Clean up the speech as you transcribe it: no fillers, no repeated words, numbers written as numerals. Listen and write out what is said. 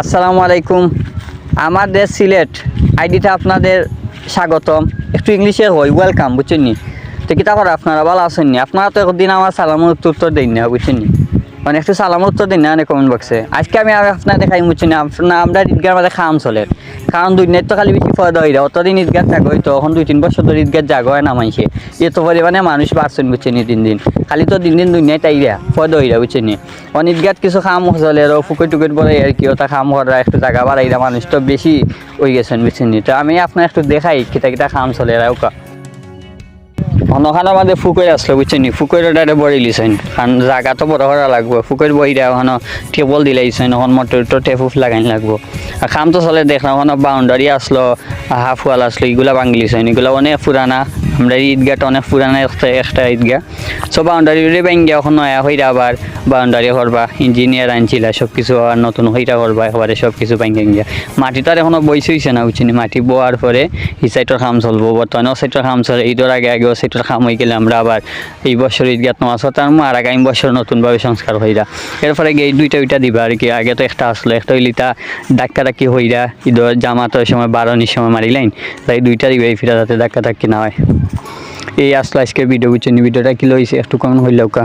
আসসালামু আলাইকুম। আমার দেশ সিলেট, আইডিটা আপনাদের স্বাগতম। একটু ইংলিশে হয় ওয়েলকাম, বুঝছেন নি? তো কিতা করে আপনারা ভালো আছেন নি? আপনারা তো একদিন আমার সালামের উত্তর দিন না, বুঝছেন নি? মানে একটু সালামের উত্তর দিন না কমেন্ট বক্সে। আজকে আমি আপনার দেখাই, বুঝছেন নি? আমরা ঈদগার মাঝে খাম চলে, কারণ দুনিয়ার তো খালি বেশি ফয়দা হইরা অতদিন ঈদগার জাগ হইতো, এখন 2-3 বছর ধরে ঈদগার জাগ হয় না মানছে। এত পরিমাণে মানুষ বাড়ছেন, বুঝছেন নি? দিন দিন খালি তো দিন দিন দুনিয়ায় তাইরা ফয়দা হইরা, বুঝছেন নি? অন ঈদগাত কিছু খাম চলে আর ফুকুর টুকুর বলে আর কি, ওটা খাম করা একটু জায়গা বাড়াইরা মানুষ তো বেশি হয়ে গেছেন, বুঝছেন নি? তো আমি আপনার একটু দেখাই কিতা কিতা খাম চলে রাউকা। ওখানে আমাদের ফুকর আসলো, বুঝছেন নি? ফুকরের ডাইরে বড়ি লিছেন, কারণ জায়গা তো বড় করা লাগবো। ফুকর বইরা ওখানে টেবল দিলাইছেন, ওখানে মোটর তো টেপুফ লাগাইন লাগবো। আর খাম তো চলে দেখলাম ওখানে বাউন্ডারি আসলো, হাফ ওয়াল আসলো, এগুলা ভাঙলিছেন। এগুলো অনেক পুরানা, আমরা ঈদগাহটা অনেক পুরানা একটা ঈদগাহ। সো বাউন্ডারি ভাঙ্গিয়া এখন নয়া হইরা আবার বাউন্ডারি করবা, ইঞ্জিনিয়ার আনছিলা সব কিছু আর নতুন হইরা করবা, একবারে সব কিছু ভাঙ্গা গিয়া। মাটি তো আর এখনো বইছে হইছে না, বুঝছেন? মাটি বোয়ার পরে এই সাইডের কাম চলবো। বর্তমানে ও সাইডের কাম চলে, ঈদের আগে ও সাইডের কাম হয়ে গেলে আমরা আবার এই বছর ঈদগাহ নামাজ পড়তাম, আর আগামী বছর নতুনভাবে সংস্কার হইরা। এরপরে গিয়ে দুইটা দিবা আর কি। আগে তো একটা আসলো, একটা হইলিতা ধাক্কা ধাক্কি হইরা ঈদের জামাতের সময় বারণির সময় মারিলাইন, তাই দুইটা দিবা এই ফিরা যাতে ধাক্কা ধাক্কি না হয়। এই আসলো আজকের ভিডিও, বুঝছেন? ভিডিওটা কি লইছে একটু কমেন্ট হইলেও কা।